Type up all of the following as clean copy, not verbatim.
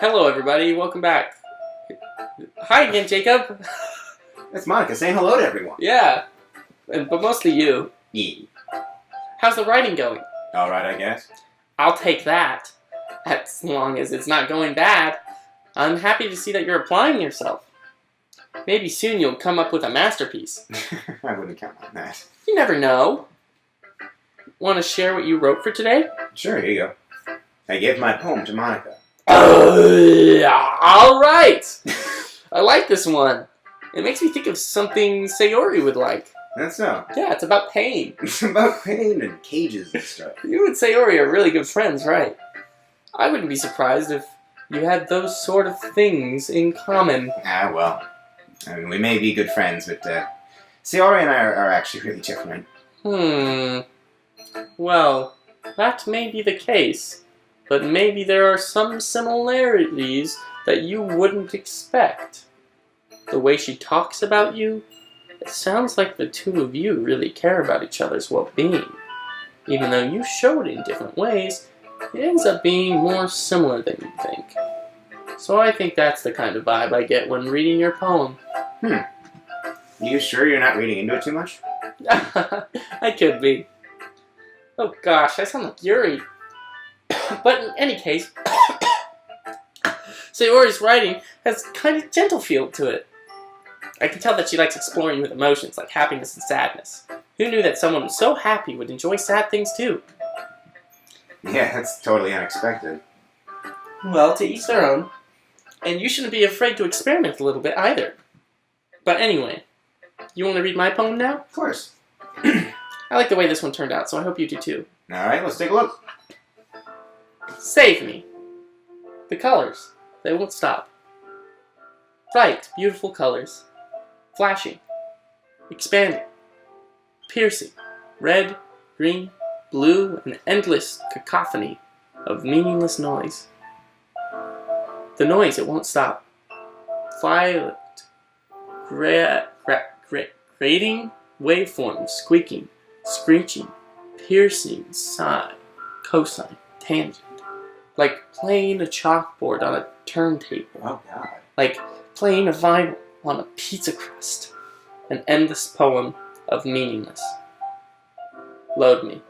Hello, everybody. Welcome back. Hi again, Jacob. That's Monica saying hello to everyone. Yeah, but mostly you. Yeah. How's the writing going? All right, I guess. I'll take that. As long as it's not going bad. I'm happy to see that you're applying yourself. Maybe soon you'll come up with a masterpiece. I wouldn't count on that. You never know. Want to share what you wrote for today? Sure, here you go. I gave my poem to Monica. All right. I like this one. It makes me think of something Sayori would like. That's so. Yeah, it's about pain. It's about pain and cages and stuff. You and Sayori are really good friends, right? I wouldn't be surprised if you had those sort of things in common. Ah, well. I mean, we may be good friends, but Sayori and I are actually really different. Well, that may be the case, but maybe there are some similarities that you wouldn't expect. The way she talks about you, it sounds like the two of you really care about each other's well-being. Even though you show it in different ways, it ends up being more similar than you think. So I think that's the kind of vibe I get when reading your poem. You sure you're not reading into it too much? I could be. Oh gosh, I sound like Yuri. But in any case, Sayori's writing has kind of gentle feel to it. I can tell that she likes exploring with emotions like happiness and sadness. Who knew that someone so happy would enjoy sad things too? Yeah, that's totally unexpected. Well, to each their own. And you shouldn't be afraid to experiment a little bit either. But anyway, you want to read my poem now? Of course. I like the way this one turned out, so I hope you do too. Alright, let's take a look. Save me. The colors, they won't stop. Bright, beautiful colors. Flashing. Expanding. Piercing. Red, green, blue, an endless cacophony of meaningless noise. The noise, it won't stop. Violet. Grating waveforms, squeaking, screeching, piercing, sigh, cosine, tangent. Like playing a chalkboard on a turntable. Oh, God. Like playing a vinyl on a pizza crust. An endless poem of meaningless. Load me.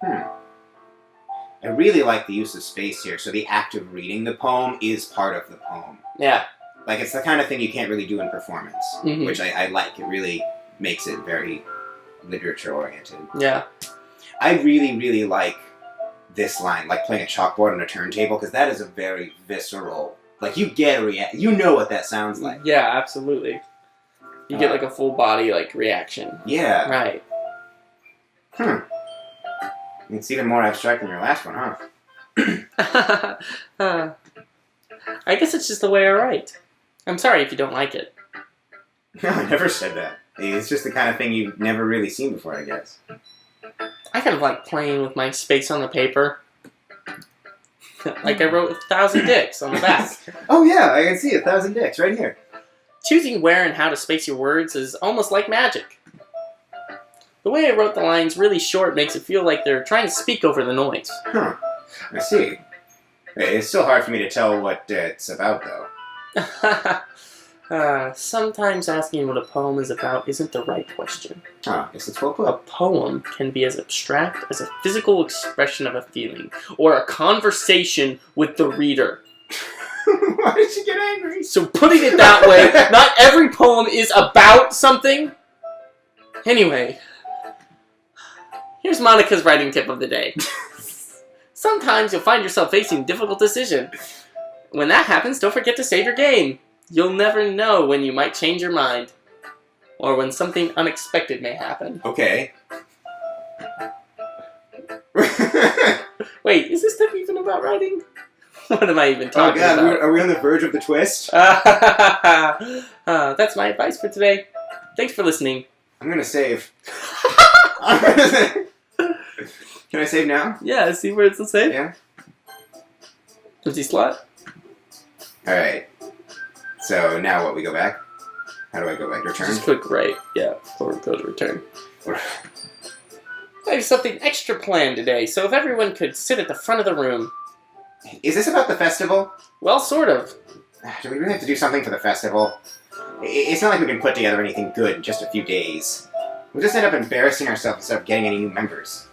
I really like the use of space here, so the act of reading the poem is part of the poem. Yeah. Like, it's the kind of thing you can't really do in performance, which I like. It really makes it very literature-oriented. Yeah. I really, really like this line, like playing a chalkboard on a turntable, because that is a very visceral... Like, you get a reaction. You know what that sounds like. Yeah, absolutely. You get, like, a full-body, like, reaction. Yeah. Right. It's even more abstract than your last one, huh? I guess it's just the way I write. I'm sorry if you don't like it. No, I never said that. It's just the kind of thing you've never really seen before, I guess. I kind of like playing with my space on the paper. Like I wrote 1,000 dicks on the back. Oh yeah, I can see 1,000 dicks right here. Choosing where and how to space your words is almost like magic. The way I wrote the lines really short makes it feel like they're trying to speak over the noise. Huh. I see. It's still hard for me to tell what it's about, though. Sometimes asking what a poem is about isn't the right question. Huh, guess it's well put. A poem can be as abstract as a physical expression of a feeling, or a conversation with the reader. Why did you get angry? So putting it that way, not every poem is about something. Anyway, here's Monica's writing tip of the day. Sometimes you'll find yourself facing a difficult decision. When that happens, don't forget to save your game. You'll never know when you might change your mind. Or when something unexpected may happen. Okay. Wait, is this tip even about writing? What am I even talking about? Oh god, are we on the verge of the twist? That's my advice for today. Thanks for listening. I'm gonna save. Can I save now? Yeah, see where it's the save? Yeah. Empty slot? Alright. So now what, we go back? How do I go back? Return? Just click right. Yeah, or go to return. I have something extra planned today, so if everyone could sit at the front of the room. Is this about the festival? Well, sort of. Do we really have to do something for the festival? It's not like we can put together anything good in just a few days. We'll just end up embarrassing ourselves instead of getting any new members.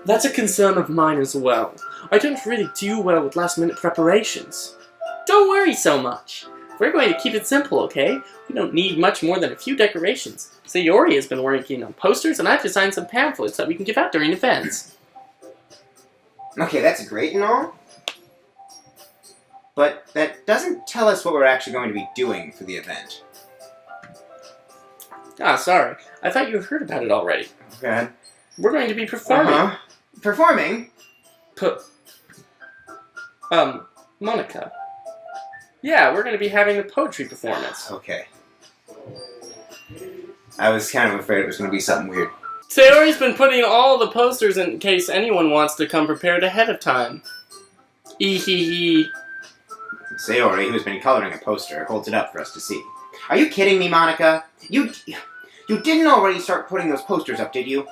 That's a concern of mine as well. I don't really do well with last-minute preparations. Don't worry so much. We're going to keep it simple, okay? We don't need much more than a few decorations. So Yuri has been working on posters, and I've designed some pamphlets that we can give out during events. Okay, that's great and all. But that doesn't tell us what we're actually going to be doing for the event. Ah, sorry. I thought you had heard about it already. Okay. We're going to be performing. Performing? Monica. Yeah, we're going to be having a poetry performance. Okay. I was kind of afraid it was going to be something weird. Sayori's been putting all the posters in case anyone wants to come prepared ahead of time. Ehehe. Sayori, who's been coloring a poster, holds it up for us to see. Are you kidding me, Monica? You didn't already start putting those posters up, did you?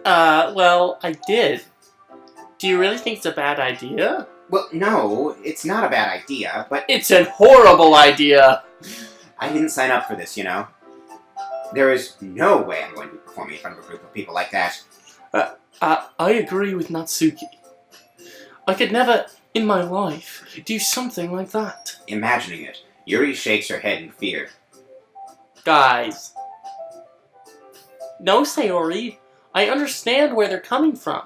Well, I did. Do you really think it's a bad idea? Well, no, it's not a bad idea, but... It's a horrible idea! I didn't sign up for this, you know? There is no way I'm going to be performing in front of a group of people like that. I agree with Natsuki. I could never, in my life, do something like that. Imagining it, Yuri shakes her head in fear. Guys. No, Sayori. I understand where they're coming from.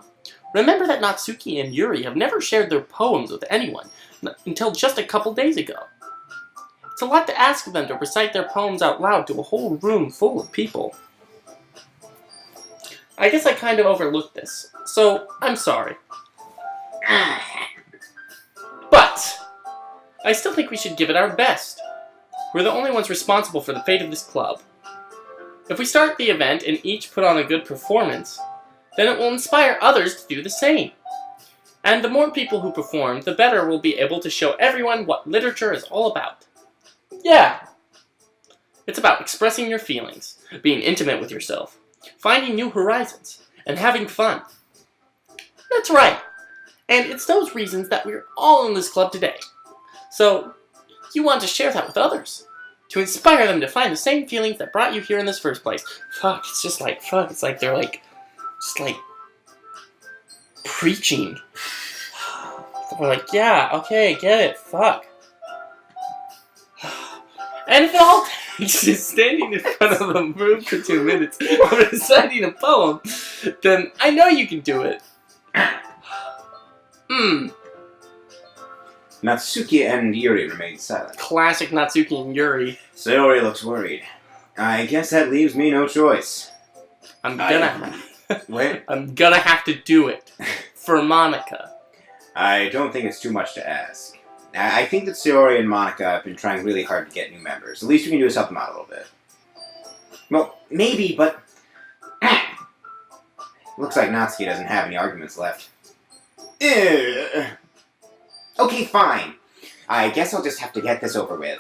Remember that Natsuki and Yuri have never shared their poems with anyone until just a couple days ago. It's a lot to ask of them to recite their poems out loud to a whole room full of people. I guess I kind of overlooked this, so I'm sorry. But I still think we should give it our best. We're the only ones responsible for the fate of this club. If we start the event and each put on a good performance, then it will inspire others to do the same. And the more people who perform, the better we'll be able to show everyone what literature is all about. Yeah. It's about expressing your feelings, being intimate with yourself, finding new horizons, and having fun. That's right. And it's those reasons that we're all in this club today. So, you want to share that with others. To inspire them to find the same feelings that brought you here in this first place. Fuck, it's just like, it's like they're like, just like, preaching. We're like, yeah, okay, get it, fuck. And if it all takes is standing in front of a room for 2 minutes reciting a poem, then I know you can do it. Natsuki and Yuri remain silent. Classic Natsuki and Yuri. Sayori looks worried. I guess that leaves me no choice. I'm gonna have to do it. For Monica. I don't think it's too much to ask. I think that Sayori and Monica have been trying really hard to get new members. The least we can do is help them out a little bit. Well, maybe, but... Looks like Natsuki doesn't have any arguments left. Ugh. Okay, fine. I guess I'll just have to get this over with.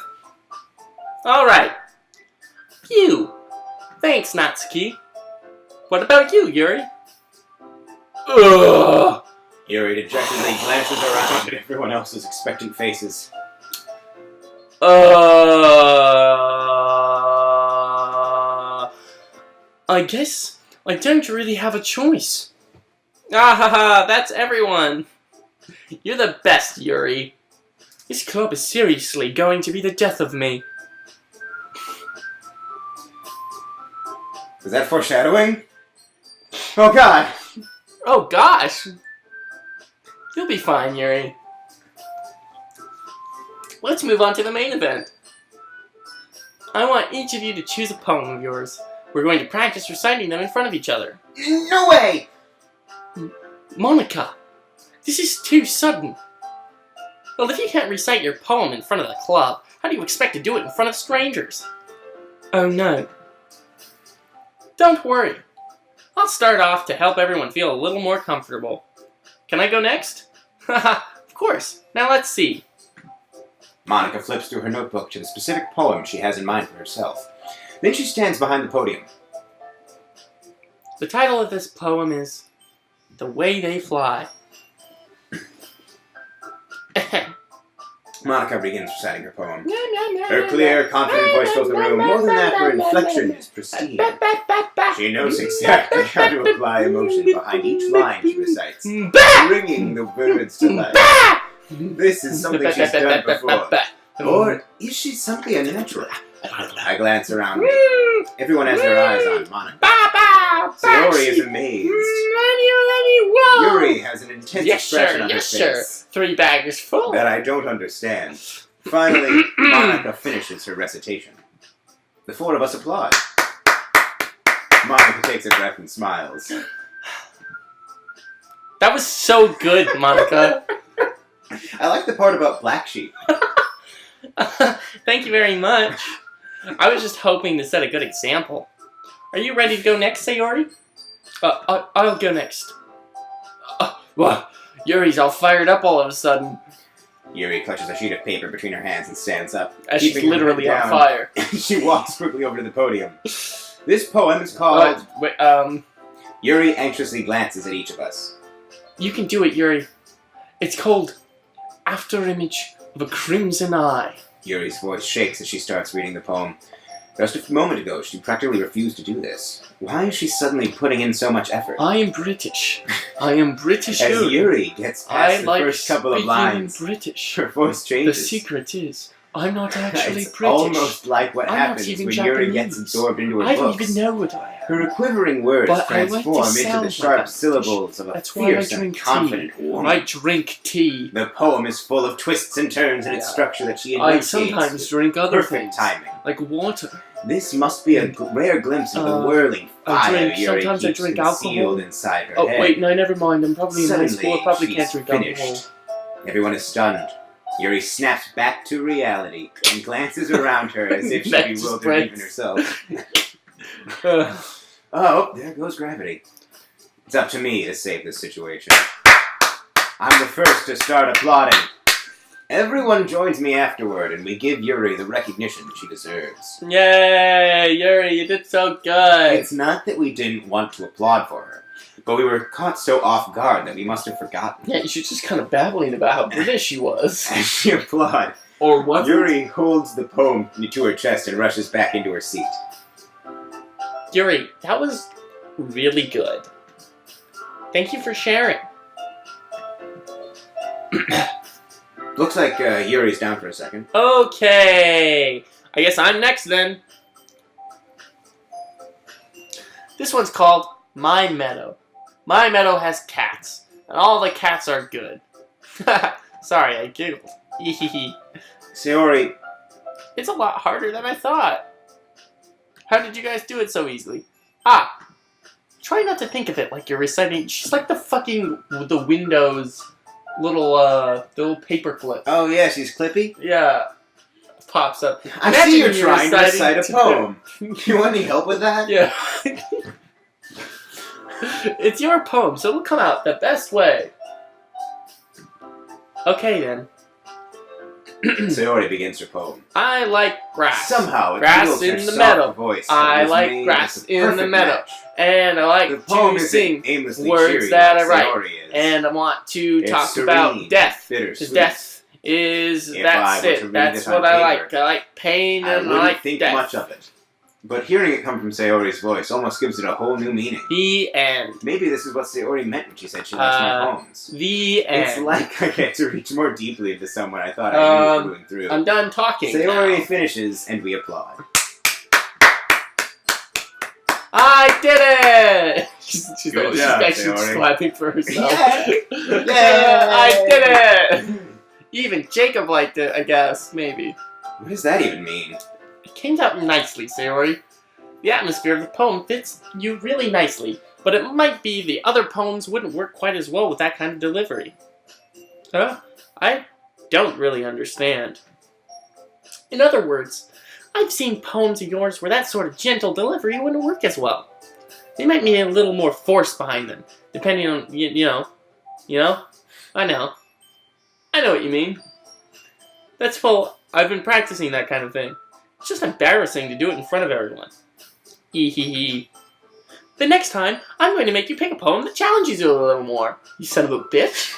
Alright. Phew. Thanks, Natsuki. What about you, Yuri? Ugh. Yuri dejectedly glances around at everyone else's expectant faces. I guess I don't really have a choice. Ah ha ha, that's everyone. You're the best, Yuri. This club is seriously going to be the death of me. Is that foreshadowing? Oh god! Oh gosh! You'll be fine, Yuri. Let's move on to the main event. I want each of you to choose a poem of yours. We're going to practice reciting them in front of each other. No way! Monica, this is too sudden. Well, if you can't recite your poem in front of the club, how do you expect to do it in front of strangers? Oh no. Don't worry. I'll start off to help everyone feel a little more comfortable. Can I go next? Haha, of course. Now let's see. Monica flips through her notebook to the specific poem she has in mind for herself. Then she stands behind the podium. The title of this poem is The Way They Fly. Monica begins reciting her poem. Her clear, confident voice fills the room. More than that, her inflection is pristine. She knows exactly how to apply emotion behind each line she recites, bringing the words to life. This is something she's done before. Or is she simply a natural? I glance around me. Everyone has their eyes on Monica. Sayori is amazed. Yuri has an intense expression on her face. 3 bags full. That I don't understand. Finally, Monica finishes her recitation. The 4 of us applaud. Monica takes a breath and smiles. That was so good, Monica. I like the part about Black Sheep. Thank you very much. I was just hoping to set a good example. Are you ready to go next, Sayori? I'll go next. What? Yuri's all fired up all of a sudden. Yuri clutches a sheet of paper between her hands and stands up. As she's literally on fire. She walks quickly over to the podium. This poem is called... Yuri anxiously glances at each of us. You can do it, Yuri. It's called After Image of a Crimson Eye. Yuri's voice shakes as she starts reading the poem. Just a moment ago, she practically refused to do this. Why is she suddenly putting in so much effort? I am British. I am British. As Yuri gets past the first couple of lines, British. Her voice changes. The secret is, I'm not actually it's British. Almost like what happens when Yuri gets absorbed into her I books. don't even know what I am. Her quivering words transform into the sharp like syllables of a fierce and confident woman. I drink tea. The poem is full of twists and turns in its structure that she enunciates. I sometimes drink other perfect timing. Like water. This must be a rare glimpse of the whirling fire Yuri sometimes keeps I drink concealed alcohol. Inside her Oh, head. wait, no, never mind. I'm probably in high school. I probably can't drink finished. alcohol. Everyone is stunned. Yuri snaps back to reality and glances around her as if she bewildered even herself. Oh, there goes gravity. It's up to me to save this situation. I'm the first to start applauding. Everyone joins me afterward, and we give Yuri the recognition she deserves. Yay, Yuri, you did so good. It's not that we didn't want to applaud for her, but we were caught so off guard that we must have forgotten. Yeah, she's just kind of babbling about how British she was. As she applauds, or what? Yuri holds the poem to her chest and rushes back into her seat. Yuri, that was really good. Thank you for sharing. Looks like Yuri's down for a second. Okay. I guess I'm next then. This one's called My Meadow. My meadow has cats, and all the cats are good. Sorry, I giggled. Sayori. It's a lot harder than I thought. How did you guys do it so easily? Try not to think of it like you're reciting. She's like the Windows little paper clip. Oh yeah, she's Clippy? Yeah. Pops up. I see you're trying to recite a poem. You want any help with that? Yeah. It's your poem, so it'll come out the best way. Okay then. Sayori begins her poem. I like grass. Somehow, it grass in the meadow. Voice I like grass in the meadow. Match. And I like to sing words that I write. And I want to talk about death. Because death is, that's it. That's what I like. I like pain and I like think death. Much of it. But hearing it come from Sayori's voice almost gives it a whole new meaning. The end. Maybe this is what Sayori meant when she said she likes my poems. The end. It's like I get to reach more deeply into someone I thought I knew moving through. I'm done talking Sayori now. finishes and we applaud. I did it! She's Good job, actually Sayori. just clapping for herself. Yeah! I did it! Even Jacob liked it, I guess. Maybe. What does that even mean? It came out nicely, Sayori. The atmosphere of the poem fits you really nicely, but it might be the other poems wouldn't work quite as well with that kind of delivery. I don't really understand. In other words, I've seen poems of yours where that sort of gentle delivery wouldn't work as well. They might need a little more force behind them, depending on, you know? I know what you mean. I've been practicing that kind of thing. It's just embarrassing to do it in front of everyone. The next time, I'm going to make you pick a poem that challenges you a little more, you son of a bitch.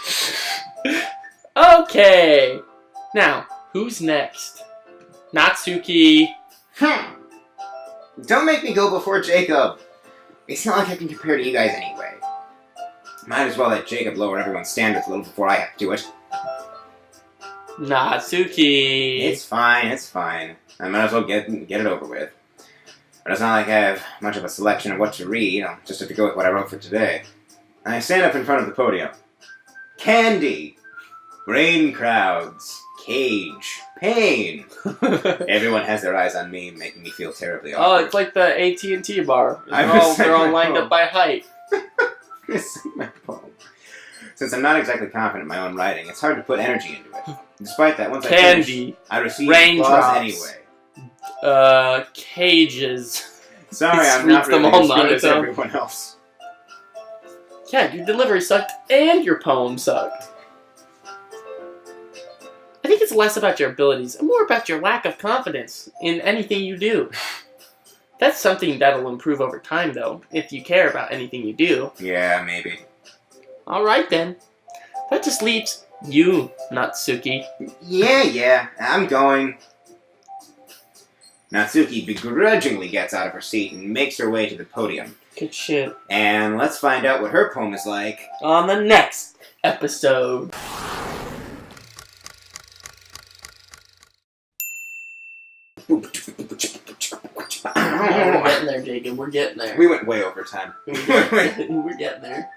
Okay. Now, Who's next? Natsuki. Don't make me go before Jacob. It's not like I can compare to you guys anyway. Might as well let Jacob lower everyone's standards a little before I have to do it. Natsuki. It's fine, it's fine. I might as well get it over with. But it's not like I have much of a selection of what to read. I'll just have to go with what I wrote for today. I stand up in front of the podium. Candy. Rain clouds. Cage. Pain. Everyone has their eyes on me, making me feel terribly awkward. Oh, it's like the AT&T bar. They're all lined up by height. My poem. Since I'm not exactly confident in my own writing, it's hard to put energy into it. Despite that, once Candy. I receive Raindrops. applause anyway. Cages. Sorry, I'm not really as good as everyone else. Yeah, your delivery sucked and your poem sucked. I think it's less about your abilities and more about your lack of confidence in anything you do. That's something that'll improve over time, though, if you care about anything you do. Yeah, maybe. Alright then. That just leaves you, Natsuki. Yeah, I'm going. Natsuki begrudgingly gets out of her seat and makes her way to the podium. Good shit. And let's find out what her poem is like on the next episode. We're getting there, Jacob. We're getting there. We went way over time. We're getting there.